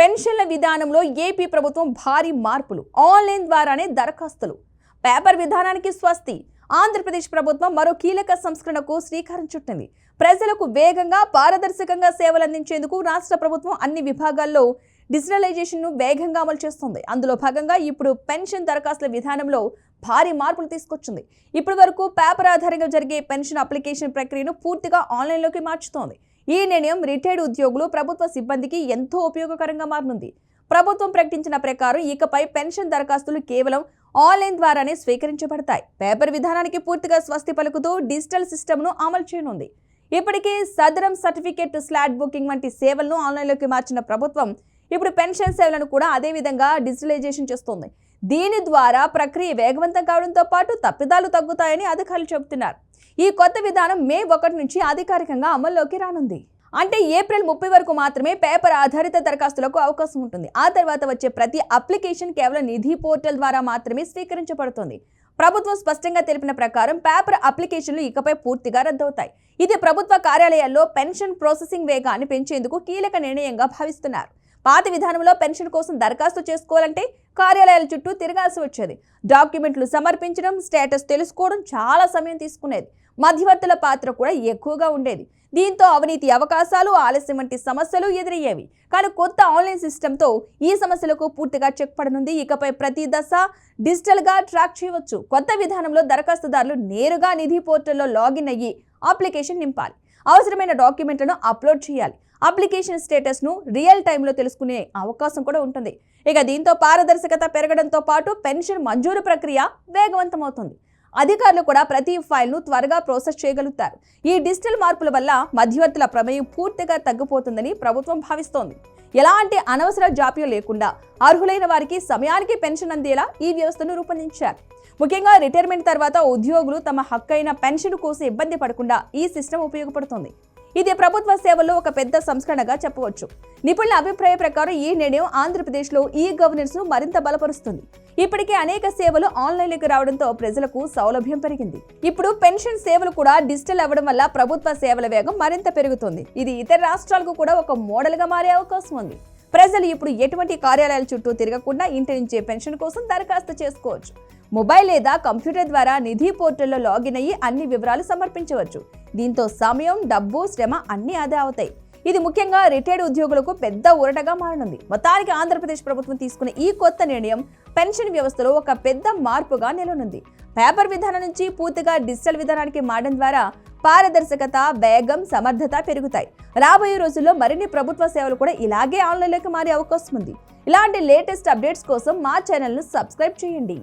పెన్షన్ల విధానంలో ఏపీ ప్రభుత్వం భారీ మార్పులు. ఆన్లైన్ ద్వారానే దరఖాస్తులు. పేపర్ విధానానికి స్వస్తి. ఆంధ్రప్రదేశ్ ప్రభుత్వం మరో కీలక సంస్కరణకు శ్రీకారం చుట్టింది. ప్రజలకు వేగంగా, పారదర్శకంగా సేవలు అందించేందుకు రాష్ట్ర ప్రభుత్వం అన్ని విభాగాల్లో డిజిటలైజేషన్ను వేగంగా అమలు చేస్తుంది. అందులో భాగంగా ఇప్పుడు పెన్షన్ దరఖాస్తుల విధానంలో భారీ మార్పులు తీసుకొచ్చింది. ఇప్పటి వరకు పేపర్ ఆధారంగా జరిగే పెన్షన్ అప్లికేషన్ ప్రక్రియను పూర్తిగా ఆన్లైన్లోకి మార్చుతోంది. ఈ నిర్ణయం రిటైర్డ్ ఉద్యోగులు, ప్రభుత్వ సిబ్బందికి ఎంతో ఉపయోగకరంగా మారనుంది. ప్రభుత్వం ప్రకటించిన ప్రకారం ఇకపై పెన్షన్ దరఖాస్తులు కేవలం ఆన్లైన్ ద్వారానే స్వీకరించబడతాయి. పేపర్ విధానానికి పూర్తిగా స్వస్తి పలుకుతూ డిజిటల్ సిస్టమ్ను అమలు చేయనుంది. ఇప్పటికే సదరం సర్టిఫికేట్, స్లాట్ బుకింగ్ వంటి సేవలను ఆన్లైన్లోకి మార్చిన ప్రభుత్వం ఇప్పుడు పెన్షన్ సేవలను కూడా అదే విధంగా డిజిటలైజేషన్ చేస్తోంది. దీని ద్వారా ప్రక్రియ వేగవంతం కావడంతో పాటు తప్పిదాలు తగ్గుతాయని అధికారులు చెబుతున్నారు. ఈ కొత్త విధానం మే 1 నుంచి అధికారికంగా అమల్లోకి రానుంది. అంటే ఏప్రిల్ 30 వరకు మాత్రమే పేపర్ ఆధారిత దరఖాస్తులకు అవకాశం ఉంటుంది. ఆ తర్వాత వచ్చే ప్రతి అప్లికేషన్ కేవలం నిధి పోర్టల్ ద్వారా మాత్రమే స్వీకరించబడుతుంది. ప్రభుత్వం స్పష్టంగా తెలిపిన ప్రకారం పేపర్ అప్లికేషన్లు ఇకపై పూర్తిగా రద్దవుతాయి. ఇది ప్రభుత్వ కార్యాలయాల్లో పెన్షన్ ప్రాసెసింగ్ వేగాన్ని పెంచేందుకు కీలక నిర్ణయంగా భావిస్తున్నారు. పాత విధానంలో పెన్షన్ కోసం దరఖాస్తు చేసుకోవాలంటే కార్యాలయాల చుట్టూ తిరగాల్సి వచ్చేది. డాక్యుమెంట్లు సమర్పించడం, స్టేటస్ తెలుసుకోవడం చాలా సమయం తీసుకునేది. మధ్యవర్తుల పాత్ర కూడా ఎక్కువగా ఉండేది. దీంతో అవినీతి అవకాశాలు, ఆలస్యం వంటి సమస్యలు ఎదురయ్యేవి. కానీ కొత్త ఆన్లైన్ సిస్టంతో ఈ సమస్యలకు పూర్తిగా చెక్ పడనుంది. ఇకపై ప్రతి దశ డిజిటల్గా ట్రాక్ చేయవచ్చు. కొత్త విధానంలో దరఖాస్తుదారులు నేరుగా నిధి పోర్టల్లో లాగిన్ అయ్యి అప్లికేషన్ నింపాలి. అవసరమైన డాక్యుమెంట్లను అప్లోడ్ చేయాలి. అప్లికేషన్ స్టేటస్ను రియల్ టైంలో తెలుసుకునే అవకాశం కూడా ఉంటుంది. ఇక దీంతో పారదర్శకత పెరగడంతో పాటు పెన్షన్ మంజూరు ప్రక్రియ వేగవంతమవుతుంది. అధికారులు కూడా ప్రతి ఫైల్ను త్వరగా ప్రాసెస్ చేయగలుగుతారు. ఈ డిజిటల్ మార్పుల వల్ల మధ్యవర్తుల ప్రమేయం పూర్తిగా తగ్గిపోతుందని ప్రభుత్వం భావిస్తోంది. ఎలాంటి అనవసర జాప్యం లేకుండా అర్హులైన వారికి సమయానికి పెన్షన్ అందేలా ఈ వ్యవస్థను రూపొందించారు. ముఖ్యంగా రిటైర్మెంట్ తర్వాత ఉద్యోగులు తమ హక్కైన పెన్షన్ కోసం ఇబ్బంది పడకుండా ఈ సిస్టమ్ ఉపయోగపడుతుంది. ఇది ప్రభుత్వ సేవల్లో ఒక పెద్ద సంస్కరణగా చెప్పవచ్చు. నిపుణుల అభిప్రాయ ప్రకారం ఈ నిర్ణయం ఆంధ్రప్రదేశ్లో ఈ గవర్నెన్స్ ను మరింత బలపరుస్తుంది. ఇప్పటికే అనేక సేవలు ఆన్లైన్లోకి రావడంతో ప్రజలకు సౌలభ్యం పెరిగింది. ఇప్పుడు పెన్షన్ సేవలు కూడా డిజిటల్ అవ్వడం వల్ల ప్రభుత్వ సేవల వేగం మరింత పెరుగుతుంది. ఇది ఇతర రాష్ట్రాలకు కూడా ఒక మోడల్గా మారే అవకాశం ఉంది. ప్రజలు ఇప్పుడు ఎటువంటి కార్యాలయాల చుట్టూ తిరగకుండా ఇంటి నుంచే పెన్షన్ కోసం దరఖాస్తు చేసుకోవచ్చు. మొబైల్ లేదా కంప్యూటర్ ద్వారా నిధి పోర్టల్లో లాగిన్ అయ్యి అన్ని వివరాలు సమర్పించవచ్చు. దీంతో సమయం, డబ్బు, శ్రమ అన్నీ ఆదా అవుతాయి. ఇది ముఖ్యంగా రిటైర్డ్ ఉద్యోగులకు పెద్ద ఊరటగా మారనుంది. మొత్తానికి ఆంధ్రప్రదేశ్ ప్రభుత్వం తీసుకున్న ఈ కొత్త నిర్ణయం పెన్షన్ వ్యవస్థలో ఒక పెద్ద మార్పుగా నిలవనుంది. పేపర్ విధానం నుంచి పూర్తిగా డిజిటల్ విధానానికి మారడం ద్వారా పారదర్శకత, వేగం, సమర్థత పెరుగుతాయి. రాబోయే రోజుల్లో మరిన్ని ప్రభుత్వ సేవలు కూడా ఇలాగే ఆన్లైన్లోకి మారే అవకాశం ఉంది. ఇలాంటి లేటెస్ట్ అప్డేట్స్ కోసం మా ఛానల్ను సబ్స్క్రైబ్ చేయండి.